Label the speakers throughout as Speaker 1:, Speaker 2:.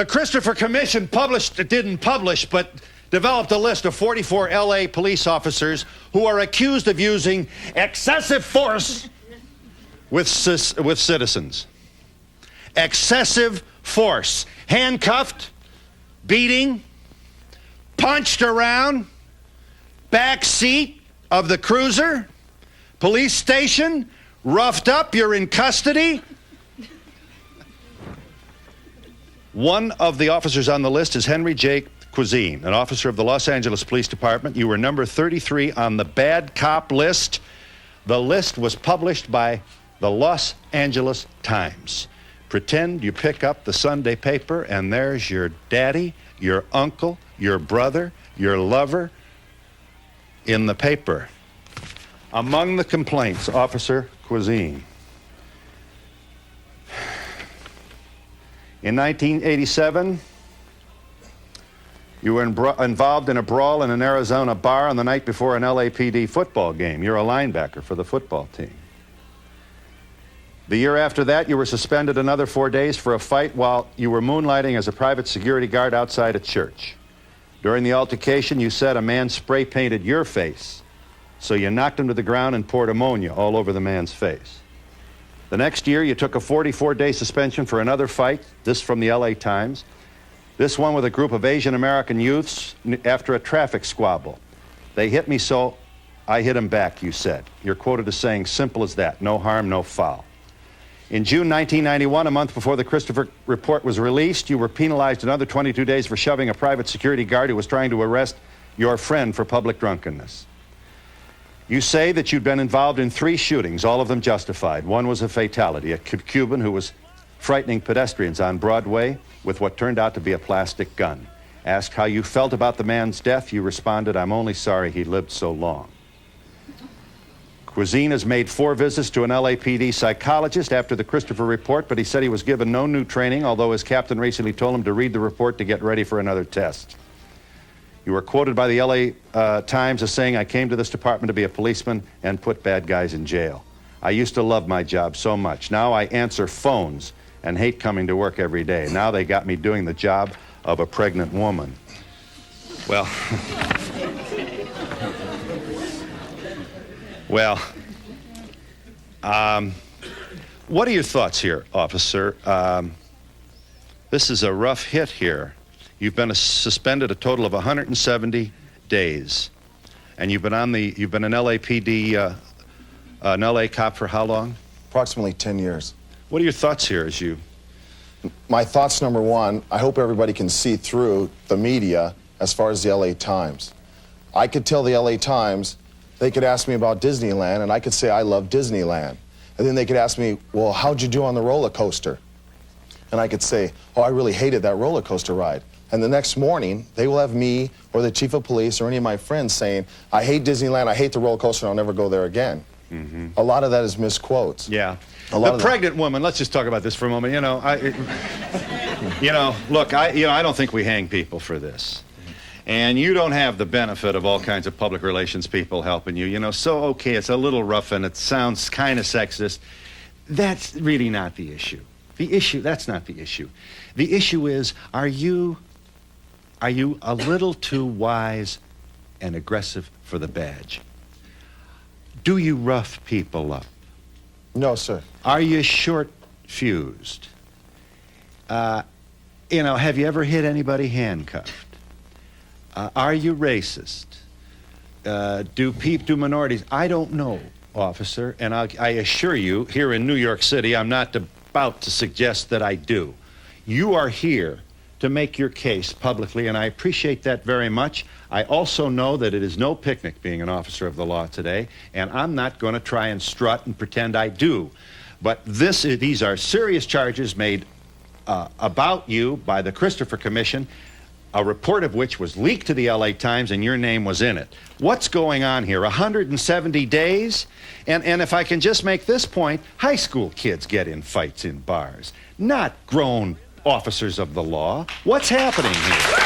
Speaker 1: The Christopher Commission didn't publish, but developed a list of 44 L.A. police officers who are accused of using excessive force with citizens. Excessive force. Handcuffed, beating, punched around, back seat of the cruiser, police station, roughed up, you're in custody. One of the officers on the list is Henry J. Cuisine, an officer of the Los Angeles Police Department. You were number 33 on the bad cop list. The list was published by the Los Angeles Times. Pretend you pick up the Sunday paper and there's your daddy, your uncle, your brother, your lover in the paper. Among the complaints, Officer Cuisine. In 1987, you were involved in a brawl in an Arizona bar on the night before an LAPD football game. You're a linebacker for the football team. The year after that, you were suspended another 4 days for a fight while you were moonlighting as a private security guard outside a church. During the altercation, you said a man spray painted your face, so you knocked him to the ground and poured ammonia all over the man's face. The next year, you took a 44-day suspension for another fight, this from the LA Times, this one with a group of Asian American youths after a traffic squabble. They hit me, so I hit them back, you said. You're quoted as saying, simple as that, no harm, no foul. In June 1991, a month before the Christopher report was released, you were penalized another 22 days for shoving a private security guard who was trying to arrest your friend for public drunkenness. You say that you'd been involved in 3 shootings, all of them justified. One was a fatality, a Cuban who was frightening pedestrians on Broadway with what turned out to be a plastic gun. Asked how you felt about the man's death, you responded, I'm only sorry he lived so long. Cuisine has made 4 visits to an LAPD psychologist after the Christopher report, but he said he was given no new training, although his captain recently told him to read the report to get ready for another test. You were quoted by the LA Times as saying, I came to this department to be a policeman and put bad guys in jail. I used to love my job so much. Now I answer phones and hate coming to work every day. Now they got me doing the job of a pregnant woman. Well, what are your thoughts here, officer? This is a rough hit here. You've been suspended a total of 170 days, and you've been an LAPD, an LA cop for how long?
Speaker 2: Approximately 10 years.
Speaker 1: What are your thoughts here as you?
Speaker 2: My thoughts, number one, I hope everybody can see through the media as far as the LA Times. I could tell the LA Times, they could ask me about Disneyland, and I could say I love Disneyland. And then they could ask me, well, how'd you do on the roller coaster? And I could say, oh, I really hated that roller coaster ride. And the next morning, they will have me or the chief of police or any of my friends saying, I hate Disneyland, I hate the roller coaster, and I'll never go there again. Mm-hmm. A lot of that is misquotes.
Speaker 1: Yeah. The pregnant woman, let's just talk about this for a moment. Look, I don't think we hang people for this. And you don't have the benefit of all kinds of public relations people helping you. So, okay, it's a little rough and it sounds kind of sexist. That's really not the issue. That's not the issue. The issue is, are you a little too wise and aggressive for the badge? Do you rough people up?
Speaker 2: No, sir.
Speaker 1: Are you short-fused? Have you ever hit anybody handcuffed? Are you racist? Do minorities? I don't know, officer, and I assure you, here in New York City, I'm not about to suggest that I do. You are here to make your case publicly, and I appreciate that very much. I also know that it is no picnic being an officer of the law today, and I'm not going to try and strut and pretend I do. But these are serious charges made about you by the Christopher Commission, a report of which was leaked to the LA Times, and your name was in it. What's going on here? 170 days? And if I can just make this point, high school kids get in fights in bars, not grown officers of the law. What's happening here?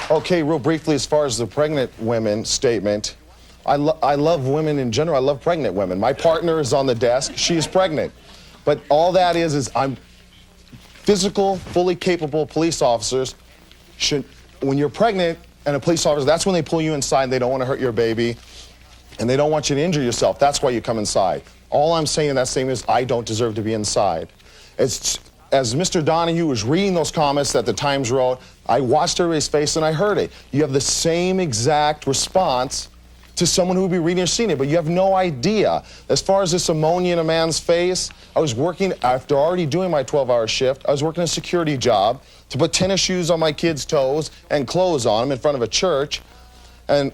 Speaker 2: Okay, real briefly, as far as the pregnant women statement, I love women in general. I love pregnant women. My partner is on the desk. She is pregnant. But all that is I'm physical, fully capable police officers should, when you're pregnant and a police officer, that's when they pull you inside. They don't want to hurt your baby, and they don't want you to injure yourself. That's why you come inside. All I'm saying in that statement is I don't deserve to be inside. It's, as Mr. Donahue was reading those comments that the Times wrote, I watched everybody's face and I heard it. You have the same exact response to someone who would be reading or seeing it, but you have no idea. As far as this ammonia in a man's face, I was working, after already doing my 12-hour shift, I was working a security job to put tennis shoes on my kids' toes and clothes on them in front of a church, and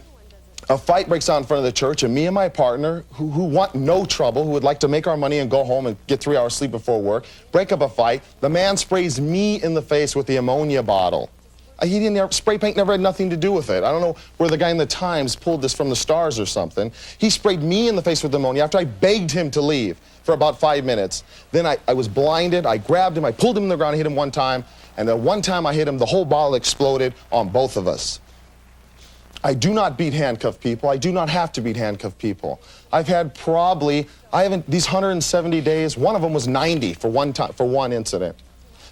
Speaker 2: a fight breaks out in front of the church, and me and my partner, who want no trouble, who would like to make our money and go home and get 3 hours sleep before work, break up a fight. The man sprays me in the face with the ammonia bottle. He didn't, spray paint never had nothing to do with it. I don't know where the guy in the Times pulled this from the stars or something. He sprayed me in the face with ammonia after I begged him to leave for about 5 minutes. Then I was blinded. I grabbed him. I pulled him in the ground, hit him one time. And the one time I hit him, the whole bottle exploded on both of us. I do not beat handcuffed people. I do not have to beat handcuffed people. I've had these 170 days, one of them was 90 for one incident.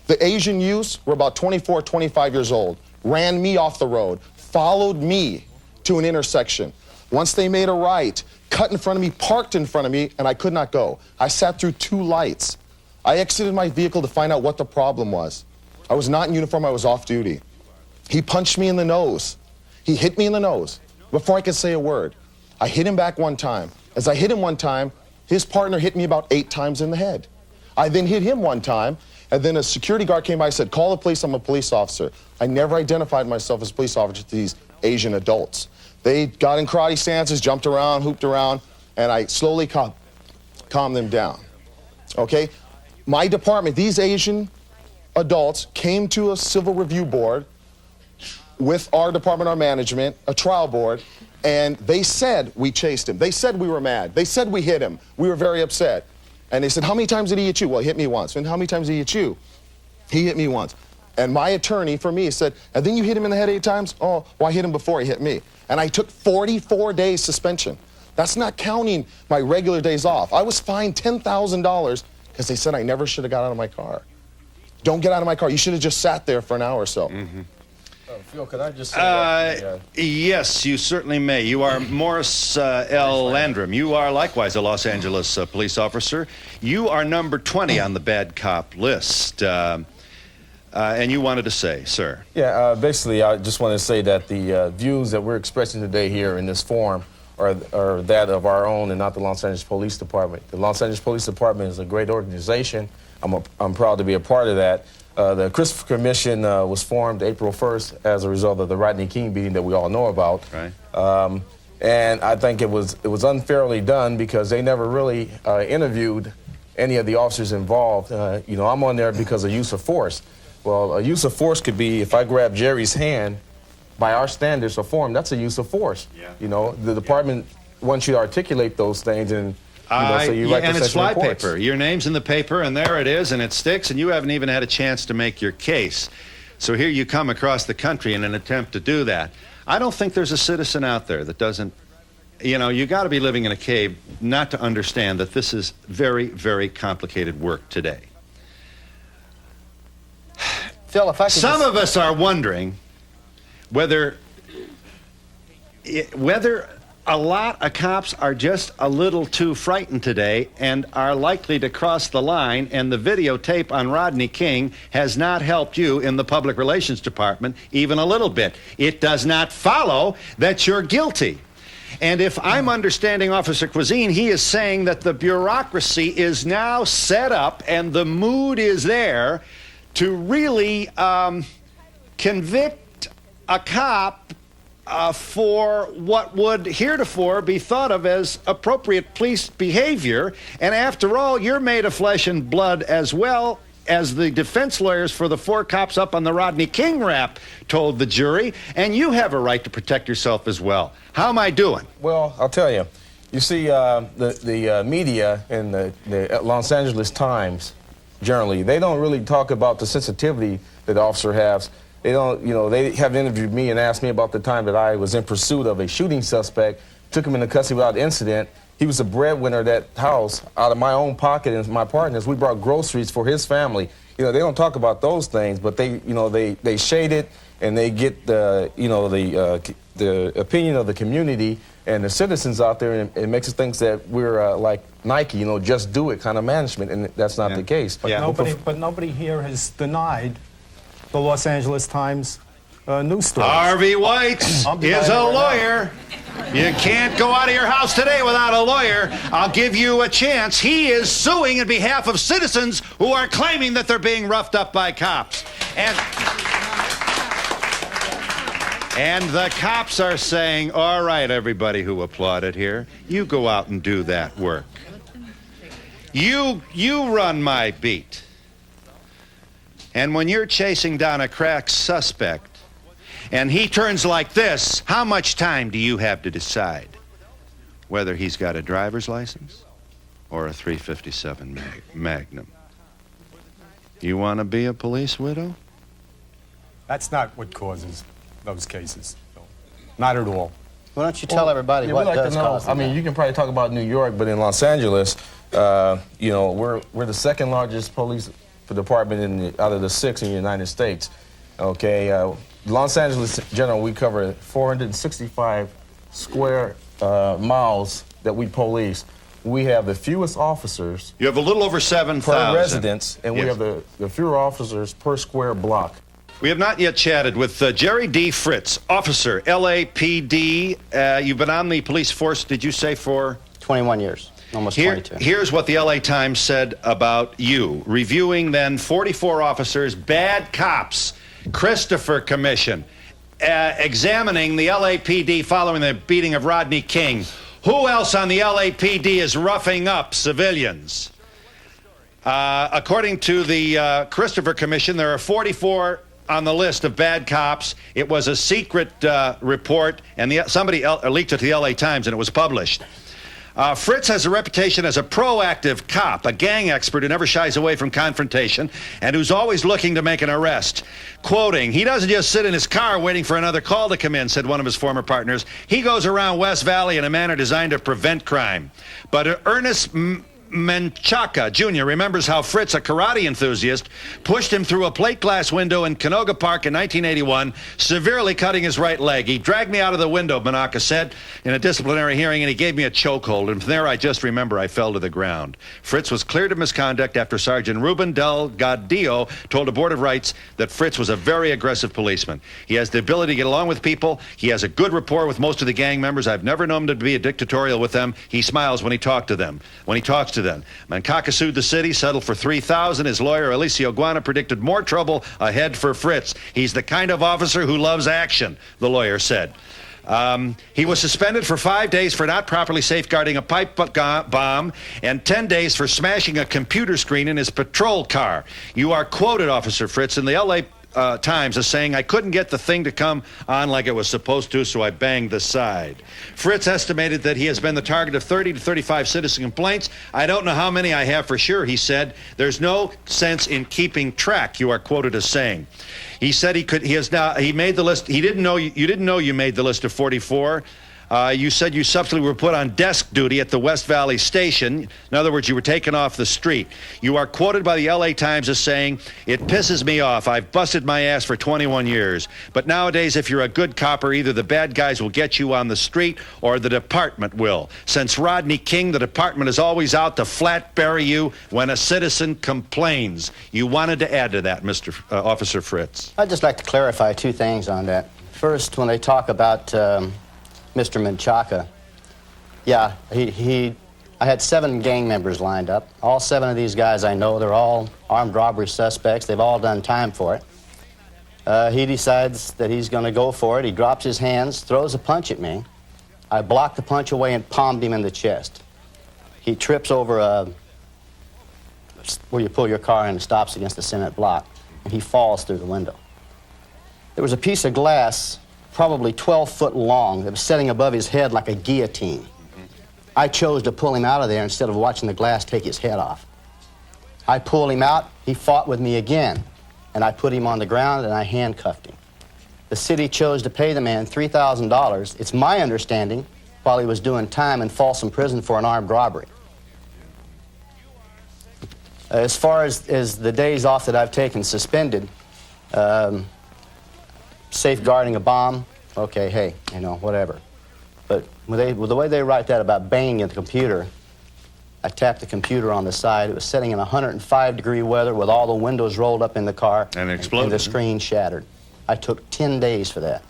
Speaker 2: The Asian youths were about 24, 25 years old, ran me off the road, followed me to an intersection. Once they made a right, cut in front of me, parked in front of me, and I could not go. I sat through 2 lights. I exited my vehicle to find out what the problem was. I was not in uniform, I was off duty. He punched me in the nose. He hit me in the nose before I could say a word. I hit him back one time. As I hit him one time, his partner hit me about 8 times in the head. I then hit him one time, and then a security guard came by and said, call the police, I'm a police officer. I never identified myself as a police officer to these Asian adults. They got in karate stances, jumped around, hooped around, and I slowly calmed them down. Okay? My department, these Asian adults came to a civil review board with our department, our management, a trial board, and they said we chased him. They said we were mad. They said we hit him. We were very upset. And they said, how many times did he hit you? Well, he hit me once. And how many times did he hit you? He hit me once. And my attorney for me said, and then you hit him in the head 8 times? Oh, well, I hit him before he hit me. And I took 44 days suspension. That's not counting my regular days off. I was fined $10,000 because they said I never should have got out of my car. Don't get out of my car. You should have just sat there for an hour or so.
Speaker 3: Mm-hmm. Phil, could I just say
Speaker 1: yes, you certainly may. You are Morris L. Landrum. You are likewise a Los Angeles police officer. You are number 20 on the bad cop list. And you wanted to say, sir?
Speaker 3: Yeah, basically, I just want to say that the views that we're expressing today here in this forum are that of our own and not the Los Angeles Police Department. The Los Angeles Police Department is a great organization. I'm proud to be a part of that. The Christopher Commission was formed April 1st as a result of the Rodney King beating that we all know about.
Speaker 1: Right.
Speaker 3: And I think it was unfairly done because they never really interviewed any of the officers involved. You know, I'm on there because of use of force. Well, a use of force could be if I grab Jerry's hand, by our standards of form, that's a use of force. Yeah. You know, the department wants you to articulate those things and so you write
Speaker 1: and it's fly
Speaker 3: reports.
Speaker 1: paper. Your name's in the paper, and there it is, and it sticks, and you haven't even had a chance to make your case. So here you come across the country in an attempt to do that. I don't think there's a citizen out there that doesn't, you know, you got to be living in a cave not to understand that this is very, very complicated work today.
Speaker 4: Phil, if I could
Speaker 1: Some of us are wondering whether a lot of cops are just a little too frightened today and are likely to cross the line, and the videotape on Rodney King has not helped you in the public relations department even a little bit. It does not follow that you're guilty. And if I'm understanding Officer Cuisine, he is saying that the bureaucracy is now set up and the mood is there to really convict a cop for what would heretofore be thought of as appropriate police behavior. And after all, you're made of flesh and blood as well as the defense lawyers for the 4 cops up on the Rodney King rap told the jury, and you have a right to protect yourself as well. How am I doing?
Speaker 3: Well, I'll tell you. You see, the media and the Los Angeles Times, generally, they don't really talk about the sensitivity that the officer has. They don't, you know, they have interviewed me and asked me about the time that I was in pursuit of a shooting suspect took him into custody without incident. He was the breadwinner of that house. Out of my own pocket and my partners, we brought groceries for his family. You know, they don't talk about those things, but they shade it, and they get the opinion of the community and the citizens out there, and it makes us think that we're like Nike, just do it kind of management, and that's not the case.
Speaker 4: But nobody here has denied the Los Angeles Times news story.
Speaker 1: Harvey White is a lawyer. You can't go out of your house today without a lawyer. I'll give you a chance. He is suing in behalf of citizens who are claiming that they're being roughed up by cops. And the cops are saying, all right, everybody who applauded here, you go out and do that work. You run my beat. And when you're chasing down a crack suspect, and he turns like this, how much time do you have to decide whether he's got a driver's license or a .357 Magnum? You want to be a police widow?
Speaker 4: That's not what causes those cases. No. Not at all.
Speaker 5: Why don't you tell everybody what does cause them?
Speaker 3: I mean, you can probably talk about New York, but in Los Angeles, we're the second largest police department out of the 6 in the United States. Okay, Los Angeles in general, we cover 465 square miles that we police. We have the fewest officers.
Speaker 1: You have a little over 7,000
Speaker 3: per residence, and we have the fewer officers per square block.
Speaker 1: We have not yet chatted with Jerry D. Fritz, officer, LAPD. You've been on the police force, did you say, for?
Speaker 5: 21 years, almost 22.
Speaker 1: Here's what the LA Times said about you. Reviewing then 44 officers, bad cops, Christopher Commission, examining the LAPD following the beating of Rodney King. Who else on the LAPD is roughing up civilians? According to the Christopher Commission, there are 44 on the list of bad cops. It was a secret report, and somebody leaked it to the LA Times, and it was published. Fritz has a reputation as a proactive cop, a gang expert who never shies away from confrontation, and who's always looking to make an arrest. Quoting, he doesn't just sit in his car waiting for another call to come in, said one of his former partners. He goes around West Valley in a manner designed to prevent crime. But Ernest Menchaca Jr. remembers how Fritz, a karate enthusiast, pushed him through a plate glass window in Canoga Park in 1981, severely cutting his right leg. He dragged me out of the window, Menchaca said, in a disciplinary hearing, and he gave me a chokehold. And from there, I just remember I fell to the ground. Fritz was cleared of misconduct after Sergeant Ruben Delgadillo told a board of rights that Fritz was a very aggressive policeman. He has the ability to get along with people. He has a good rapport with most of the gang members. I've never known him to be dictatorial with them. He smiles when he talks to them. Menchaca sued the city, settled for $3,000. His lawyer, Alicio Guana, predicted more trouble ahead for Fritz. He's the kind of officer who loves action, the lawyer said. He was suspended for 5 days for not properly safeguarding a pipe bomb and 10 days for smashing a computer screen in his patrol car. You are quoted, Officer Fritz, in the LA Times as saying, I couldn't get the thing to come on like it was supposed to, so I banged the side. Fritz estimated that he has been the target of 30 to 35 citizen complaints. I don't know how many I have for sure, he said. There's no sense in keeping track, you are quoted as saying. He said he made the list. You didn't know you made the list of 44. You said you subsequently were put on desk duty at the West Valley station. In other words, you were taken off the street. You are quoted by the LA Times as saying, it pisses me off. I've busted my ass for 21 years. But nowadays, if you're a good copper, either the bad guys will get you on the street or the department will. Since Rodney King, the department is always out to flat bury you when a citizen complains. You wanted to add to that, Mr. Officer Fritz.
Speaker 5: I'd just like to clarify 2 things on that. First, when they talk about Mr. Menchaca, yeah, I had 7 gang members lined up. All 7 of these guys I know, they're all armed robbery suspects. They've all done time for it. He decides that he's going to go for it. He drops his hands, throws a punch at me. I blocked the punch away and palmed him in the chest. He trips over where you pull your car in and stops against the cement block, and he falls through the window. There was a piece of glass probably 12 foot long that was sitting above his head like a guillotine. I chose to pull him out of there instead of watching the glass take his head off. I pulled him out, he fought with me again, and I put him on the ground and I handcuffed him. The city chose to pay the man $3,000. It's my understanding while he was doing time in Folsom Prison for an armed robbery. As far as the days off that I've taken suspended, safeguarding a bomb, okay, hey, you know, whatever. But with the way they write that about banging at the computer, I tapped the computer on the side. It was sitting in 105-degree weather with all the windows rolled up in the car.
Speaker 1: And it exploded.
Speaker 5: And the screen shattered. I took 10 days for that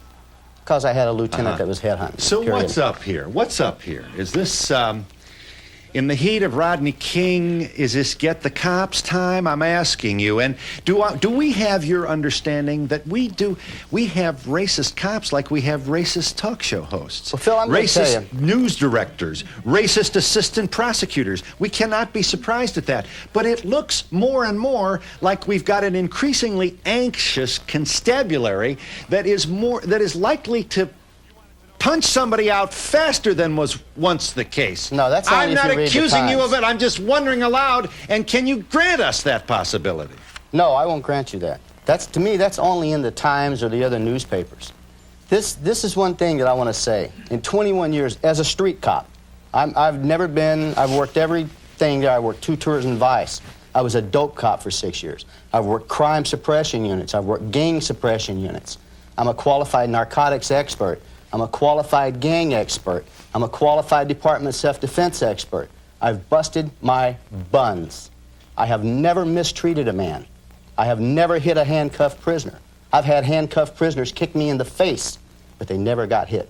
Speaker 5: because I had a lieutenant that was headhunting.
Speaker 1: So
Speaker 5: period.
Speaker 1: what's up here? What's up here? Is this, in the heat of Rodney King, is this get the cops time? I'm asking you. And do we have your understanding that we have racist cops like we have racist talk show hosts?
Speaker 5: Well, Phil, I'm going to tell you.
Speaker 1: Racist news directors, racist assistant prosecutors. We cannot be surprised at that. But it looks more and more like we've got an increasingly anxious constabulary that is likely to punch somebody out faster than was once the case.
Speaker 5: No, that's only
Speaker 1: I'm
Speaker 5: if
Speaker 1: not
Speaker 5: you read the
Speaker 1: accusing you
Speaker 5: Times.
Speaker 1: of it. I'm just wondering aloud, and can you grant us that possibility?
Speaker 5: No, I won't grant you that. To me, that's only in the Times or the other newspapers. This is one thing that I want to say. In 21 years, as a street cop, I've worked everything there. I worked 2 tours in Vice. I was a dope cop for 6 years. I've worked crime suppression units. I've worked gang suppression units. I'm a qualified narcotics expert. I'm a qualified gang expert. I'm a qualified Department of Self-Defense expert. I've busted my buns. I have never mistreated a man. I have never hit a handcuffed prisoner. I've had handcuffed prisoners kick me in the face, but they never got hit.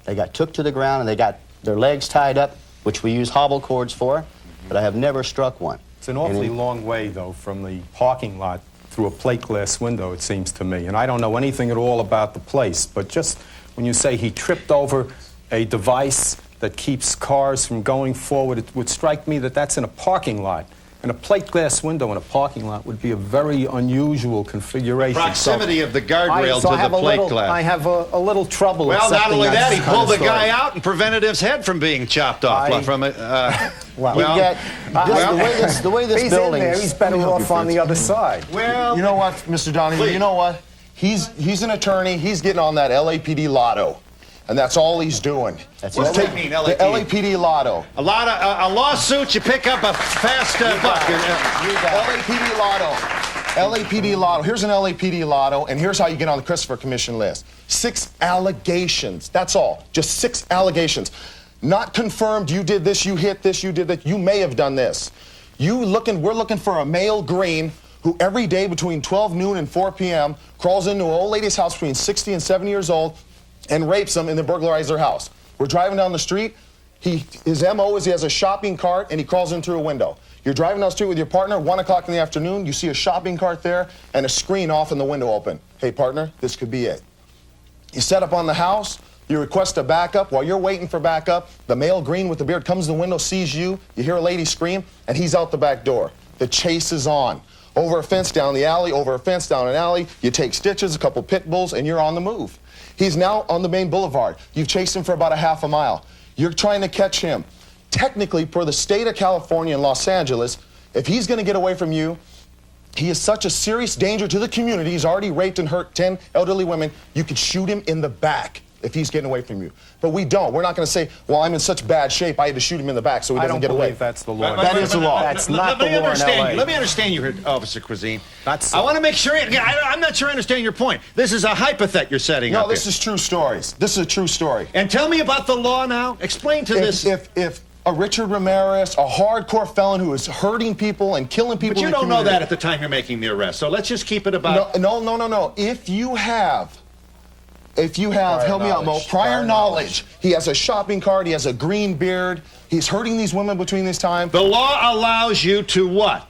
Speaker 5: They got took to the ground and they got their legs tied up, which we use hobble cords for, but I have never struck one.
Speaker 4: It's an awfully long way, though, from the parking lot through a plate glass window, it seems to me. And I don't know anything at all about the place, but just when you say he tripped over a device that keeps cars from going forward, it would strike me that that's in a parking lot. And a plate glass window in a parking lot would be a very unusual configuration.
Speaker 1: Proximity of the guardrail to the plate glass.
Speaker 4: I have a little trouble.
Speaker 1: Well, not
Speaker 4: accepting
Speaker 1: only that, he
Speaker 4: kind
Speaker 1: pulled
Speaker 4: of
Speaker 1: the guy
Speaker 4: story.
Speaker 1: out and prevented his head from being chopped off from it.
Speaker 5: The way this
Speaker 4: He's
Speaker 5: building
Speaker 4: in there. He's better off on the other side.
Speaker 1: Well,
Speaker 2: You know what, Mr. Donahue?
Speaker 1: Please.
Speaker 2: You know what? He's an attorney. He's getting on that LAPD lotto, and that's all he's doing.
Speaker 5: That's
Speaker 1: What
Speaker 5: it.
Speaker 1: does that mean,
Speaker 2: The
Speaker 1: LAPD?
Speaker 2: LAPD lotto.
Speaker 1: A lawsuit, you pick up a fast buck.
Speaker 2: LAPD lotto. LAPD lotto. Here's an LAPD lotto, and here's how you get on the Christopher Commission list. 6 allegations. That's all. Just 6 allegations. Not confirmed. You did this. You hit this. You did that. You may have done this. We're looking for a male green who every day between 12 noon and 4 p.m. crawls into an old lady's house between 60 and 70 years old and rapes them and then burglarizes their house. We're driving down the street. His MO is he has a shopping cart and he crawls in through a window. You're driving down the street with your partner, 1 o'clock in the afternoon, you see a shopping cart there and a screen off and the window open. Hey, partner, this could be it. You set up on the house, you request a backup. While you're waiting for backup, the male green with the beard comes to the window, sees you hear a lady scream, and he's out the back door. The chase is on. Over a fence, down the alley, over a fence, down an alley, you take stitches, a couple pit bulls, and you're on the move. He's now on the main boulevard. You've chased him for about a half a mile. You're trying to catch him. Technically, per the state of California and Los Angeles, if he's going to get away from you, he is such a serious danger to the community. He's already raped and hurt 10 elderly women. You could shoot him in the back if he's getting away from you. But we don't. We're not going to say, well, I'm in such bad shape, I had to shoot him in the back so he
Speaker 4: I
Speaker 1: Oh,
Speaker 4: don't
Speaker 2: doesn't get away.
Speaker 4: believe that's the law.
Speaker 2: That is the law.
Speaker 4: That's not the law in LA.
Speaker 1: Let me understand you here, Officer Cuisine.
Speaker 4: That's-
Speaker 1: I want to make sure. I'm not sure I understand your point. This is a hypothet you're setting up
Speaker 2: No, this
Speaker 1: here.
Speaker 2: is true stories. This is a true story.
Speaker 1: And tell me about the law now. Explain to this.
Speaker 2: If a Richard Ramirez, a hardcore felon who is hurting people and killing people
Speaker 1: But you
Speaker 2: in the
Speaker 1: don't know
Speaker 2: community,
Speaker 1: that at the time you're making the arrest. So let's just keep it about.
Speaker 2: No. If you have, help me out, Mo,
Speaker 5: knowledge.
Speaker 2: prior knowledge. He has a shopping cart, he has a green beard, he's hurting these women between this time.
Speaker 1: The law allows you to what?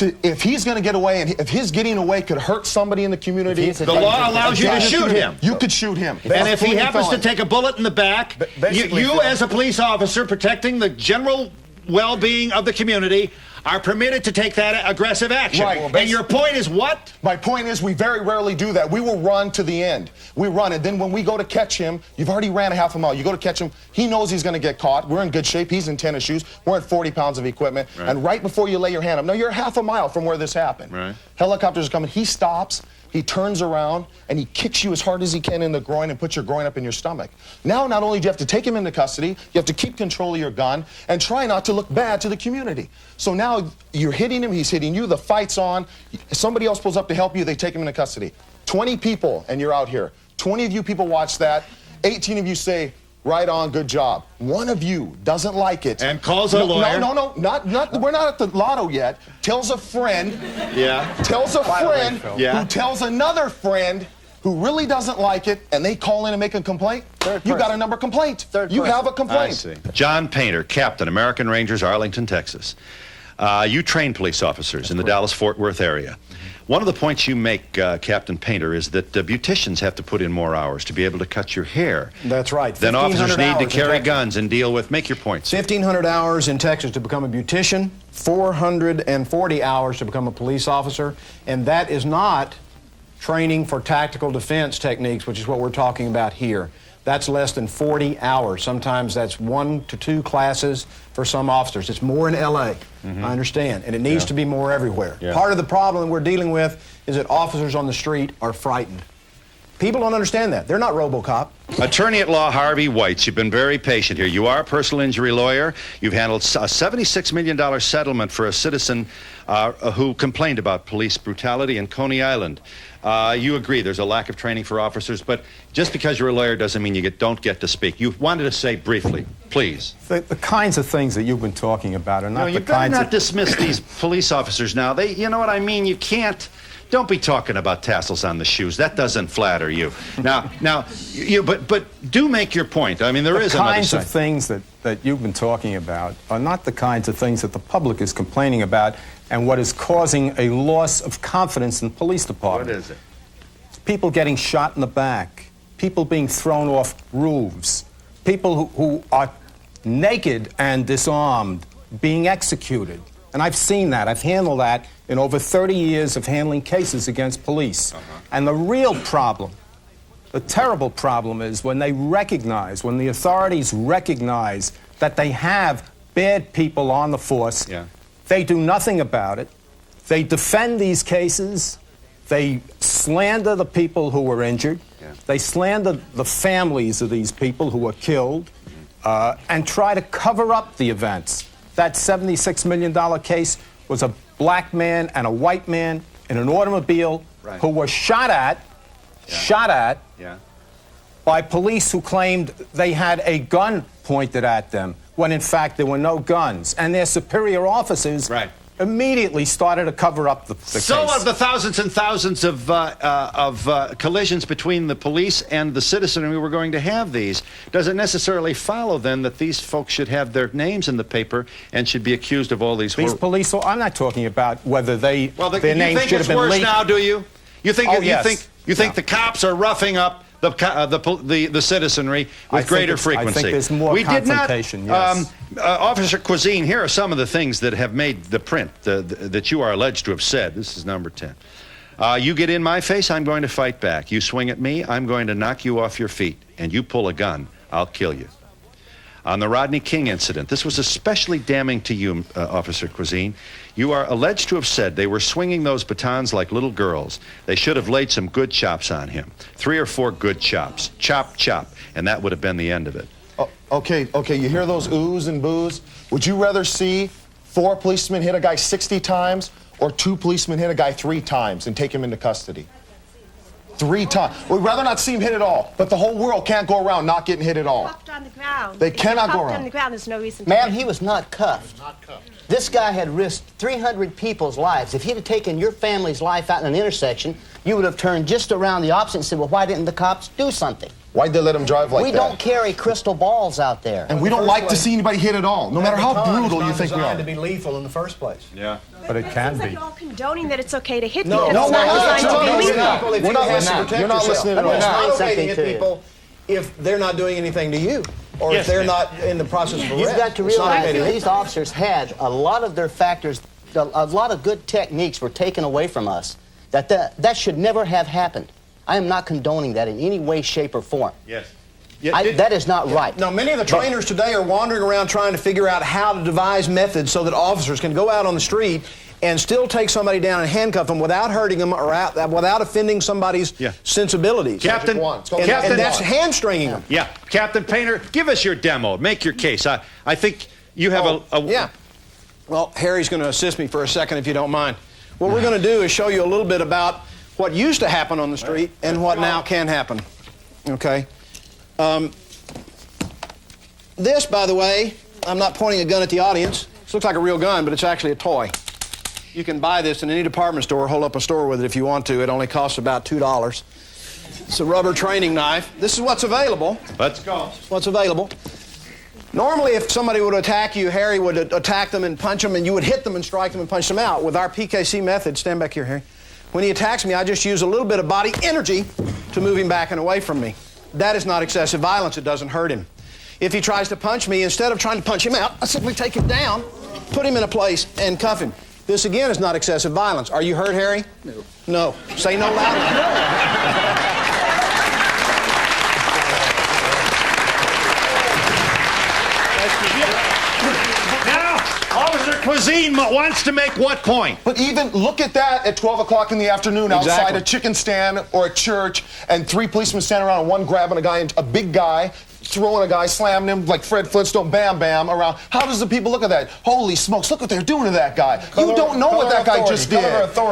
Speaker 2: If he's going to get away, and if his getting away could hurt somebody in the community,
Speaker 5: If he's a
Speaker 1: The law allows you to shoot him.
Speaker 2: You could shoot him.
Speaker 1: And if he
Speaker 2: Felony
Speaker 1: happens to
Speaker 2: felon.
Speaker 1: take a bullet in the back,
Speaker 3: basically,
Speaker 1: you
Speaker 3: Phil-
Speaker 1: as a police officer protecting the general well-being of the community are permitted to take that aggressive action.
Speaker 2: Right. Well,
Speaker 1: and your point is what?
Speaker 2: My point is, we very rarely do that. We will run to the end. We run, and then when we go to catch him, you've already ran a half a mile. You go to catch him, he knows he's going to get caught. We're in good shape. He's in tennis shoes. We're at 40 pounds of equipment.
Speaker 1: Right.
Speaker 2: And right before you lay your hand up, now you're half a mile from where this happened.
Speaker 1: Right.
Speaker 2: Helicopters are coming. He stops. he turns around and he kicks you as hard as he can in the groin and puts your groin up in your stomach. Now, not only do you have to take him into custody, you have to keep control of your gun and try not to look bad to the community. So now you're hitting him, he's hitting you, the fight's on. Somebody else pulls up to help you, they take him into custody. 20 people and you're out here. 20 of you people watch that. 18 of you say, right on, good job. One of you doesn't like it.
Speaker 1: And calls a lawyer.
Speaker 2: No, not, we're not at the lotto yet. Tells a friend.
Speaker 1: Yeah.
Speaker 2: Tells a friend
Speaker 1: Yeah.
Speaker 2: who tells another friend who really doesn't like it, and they call in and make a complaint. You got a number complaint. You have a complaint.
Speaker 1: I see. John Painter, Captain, American Rangers, Arlington, Texas. You train police officers in the Dallas-Fort Worth area. One of the points you make, Captain Painter, is that beauticians have to put in more hours to be able to cut your hair.
Speaker 6: That's right.
Speaker 1: Then officers
Speaker 6: 1,500
Speaker 1: need to carry
Speaker 6: hours in
Speaker 1: guns and deal with, make your points.
Speaker 6: 1,500 hours in Texas to become a beautician, 440 hours to become a police officer, and that is not training for tactical defense techniques, which is what we're talking about here. That's less than 40 hours. Sometimes that's 1 to 2 classes for some officers. It's more in L.A., I understand, and it needs to be more everywhere.
Speaker 1: Yeah.
Speaker 6: Part of the problem we're dealing with is that officers on the street are frightened. People don't understand that. They're not RoboCop.
Speaker 1: Attorney at law Harvey Whites, you've been very patient here. You are a personal injury lawyer. You've handled a $76 million settlement for a citizen who complained about police brutality in Coney Island. You agree there's a lack of training for officers, but just because you're a lawyer doesn't mean you don't get to speak. You wanted to say briefly, please.
Speaker 4: The kinds of things that you've been talking about are not
Speaker 1: No, you
Speaker 4: the
Speaker 1: better
Speaker 4: kinds
Speaker 1: not
Speaker 4: of...
Speaker 1: dismiss these police officers now. You know what I mean? You can't. Don't be talking about tassels on the shoes. That doesn't flatter you. But do make your point. I mean, there is another
Speaker 4: kinds
Speaker 1: side.
Speaker 4: of things that you've been talking about are not the kinds of things that the public is complaining about and what is causing a loss of confidence in the police department.
Speaker 1: What is it?
Speaker 4: People getting shot in the back, people being thrown off roofs, people who are naked and disarmed, being executed. And I've seen that. I've handled that in over 30 years of handling cases against police. And the real problem, the terrible problem, is when they recognize, when the authorities recognize that they have bad people on the force, they do nothing about it. They defend these cases. They slander the people who were injured. They slander the families of these people who were killed and try to cover up the events. That $76 million case was a black man and a white man in an automobile who were shot at by police who claimed they had a gun pointed at them when in fact there were no guns. And their superior officers immediately started to cover up the case.
Speaker 1: So of the thousands and thousands of collisions between the police and the citizenry we're going to have these, does it necessarily follow then that these folks should have their names in the paper and should be accused of all these
Speaker 4: police, I'm not talking about whether their names should have been leaked.
Speaker 1: You think it's worse now, do you? You think you think
Speaker 4: No.
Speaker 1: the cops are roughing up the citizenry with greater frequency?
Speaker 4: I think there's more confrontation, yes.
Speaker 1: Officer Cuisine, here are some of the things that have made the print that you are alleged to have said. This is number 10. You get in my face, I'm going to fight back. You swing at me, I'm going to knock you off your feet. And you pull a gun, I'll kill you. On the Rodney King incident, this was especially damning to you, Officer Cuisine. You are alleged to have said they were swinging those batons like little girls. They should have laid some good chops on him. 3 or 4 good chops. Chop, chop. And that would have been the end of it.
Speaker 2: Okay, you hear those oohs and boos? Would you rather see 4 policemen hit a guy 60 times or 2 policemen hit a guy 3 times and take him into custody? 3 times. We'd rather not see him hit at all, but the whole world can't go around not getting hit at all.
Speaker 7: Cuffed on the ground.
Speaker 2: They cannot go
Speaker 7: Cuffed
Speaker 2: around.
Speaker 7: on the ground, there's no reason.
Speaker 5: Ma'am, he was not cuffed. This guy had risked 300 people's lives. If he'd have taken your family's life out in an intersection, you would have turned just around the opposite and said, well, why didn't the cops do something?
Speaker 2: Why'd they let him drive like that?
Speaker 5: We don't carry crystal balls out there.
Speaker 2: And we don't like to see anybody hit at all, no matter how brutal you think we are.
Speaker 6: It's not designed to be lethal in the first place.
Speaker 1: Yeah.
Speaker 4: But it can
Speaker 7: It's
Speaker 4: be.
Speaker 7: like all condoning that it's okay to hit
Speaker 6: No,
Speaker 7: people.
Speaker 6: no,
Speaker 7: It's not designed to be
Speaker 6: no,
Speaker 7: lethal.
Speaker 2: We're not listening. You're not listening at all.
Speaker 5: Let me
Speaker 6: It's
Speaker 5: explain
Speaker 6: not okay to
Speaker 5: something
Speaker 6: hit
Speaker 5: to you.
Speaker 6: people if they're not doing anything to you, or if they're not in the process of arrest.
Speaker 5: You've got to
Speaker 6: It's not
Speaker 5: realize
Speaker 6: okay to
Speaker 5: that
Speaker 6: hit
Speaker 5: these officers had a lot of their factors, a lot of good techniques were taken away from us. That should never have happened. I am not condoning that in any way, shape, or form.
Speaker 1: Yes.
Speaker 5: That is not right.
Speaker 6: No, many of the trainers today are wandering around trying to figure out how to devise methods so that officers can go out on the street and still take somebody down and handcuff them without hurting them or without offending somebody's sensibilities.
Speaker 1: Captain,
Speaker 6: and that's hamstringing them.
Speaker 1: Yeah, Captain Painter, give us your demo. Make your case. I think you have
Speaker 6: Yeah. Well, Harry's going to assist me for a second, if you don't mind. What we're going to do is show you a little bit about what used to happen on the street and what now can happen. Okay? This, by the way, I'm not pointing a gun at the audience. This looks like a real gun, but it's actually a toy. You can buy this in any department store, hold up a store with it if you want to. It only costs about $2. It's a rubber training knife. This is what's available.
Speaker 1: Let's go.
Speaker 6: What's available. Normally, if somebody would attack you, Harry would attack them and punch them, and you would hit them and strike them and punch them out. With our PKC method, stand back here, Harry. When he attacks me, I just use a little bit of body energy to move him back and away from me. That is not excessive violence. It doesn't hurt him. If he tries to punch me, instead of trying to punch him out, I simply take him down, put him in a place, and cuff him. This, again, is not excessive violence. Are you hurt, Harry? No. No. Say no louder.
Speaker 1: Officer Cuisine wants to make what point?
Speaker 2: But even look at that at 12 o'clock in the afternoon outside a chicken stand or a church, and 3 policemen standing around, and one grabbing a guy, and a big guy throwing a guy, slamming him like Fred Flintstone, bam, bam, around. How does the people look at that? Holy smokes, look what they're doing to that guy. You don't know what that guy just did.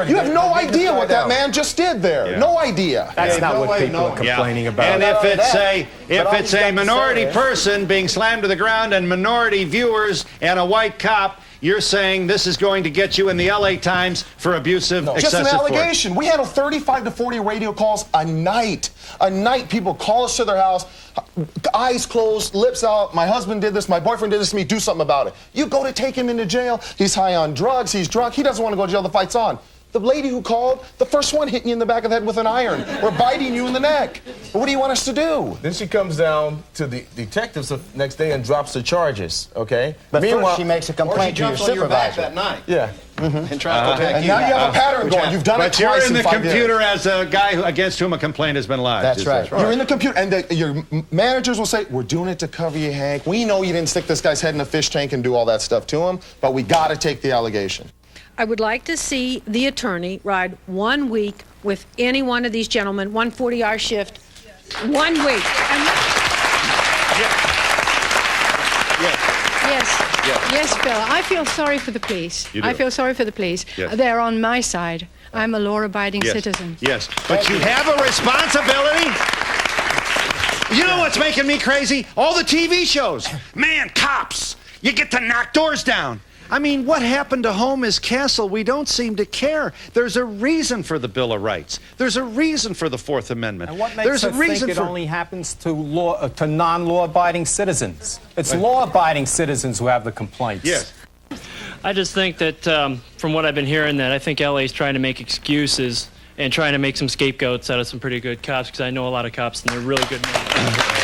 Speaker 2: You have no idea what that man just did there.
Speaker 1: Yeah.
Speaker 2: No idea.
Speaker 4: That's not what people are complaining about.
Speaker 1: And if it's a minority person being slammed to the ground and minority viewers and a white cop, you're saying this is going to get you in the LA Times for abusive, excessive
Speaker 2: Just an
Speaker 1: force.
Speaker 2: allegation. We handle 35 to 40 radio calls a night. A night, people call us to their house, eyes closed, lips out. My husband did this, my boyfriend did this to me, do something about it. You go to take him into jail. He's high on drugs, he's drunk, he doesn't want to go to jail, the fight's on. The lady who called, the first one hitting you in the back of the head with an iron or biting you in the neck. What do you want us to do?
Speaker 3: Then she comes down to the detectives the next day and drops the charges, okay?
Speaker 5: But first she makes a complaint to your supervisor.
Speaker 6: That night.
Speaker 3: Yeah.
Speaker 6: And tries to attack
Speaker 2: And
Speaker 6: you.
Speaker 2: now you have a pattern going. You've done it
Speaker 1: But you're
Speaker 2: twice
Speaker 1: in the
Speaker 2: 5
Speaker 1: computer
Speaker 2: years.
Speaker 1: as a guy against whom a complaint has been lodged.
Speaker 5: That's
Speaker 1: Is
Speaker 5: right.
Speaker 1: that
Speaker 2: You're in the computer, and your managers will say, we're doing it to cover you, Hank. We know you didn't stick this guy's head in a fish tank and do all that stuff to him, but we got to take the allegation.
Speaker 8: I would like to see the attorney ride 1 week with any one of these gentlemen, 1 40-hour shift, 1 week.
Speaker 9: Yes, Bill. I feel sorry for the police.
Speaker 1: You do.
Speaker 9: I feel sorry for the police.
Speaker 1: Yes.
Speaker 9: They're on my side. I'm a law-abiding citizen.
Speaker 1: Yes, but you have a responsibility. You know what's making me crazy? All the TV shows. Man, cops. You get to knock doors down. I mean, what happened to home is castle? We don't seem to care. There's a reason for the Bill of Rights. There's a reason for the Fourth Amendment.
Speaker 4: And what makes
Speaker 1: There's
Speaker 4: us
Speaker 1: a reason
Speaker 4: think it
Speaker 1: for
Speaker 4: only happens to non-law-abiding citizens? It's law-abiding citizens who have the complaints.
Speaker 1: Yes.
Speaker 10: I just think that from what I've been hearing, that I think LA's trying to make excuses and trying to make some scapegoats out of some pretty good cops, because I know a lot of cops and they're really good men.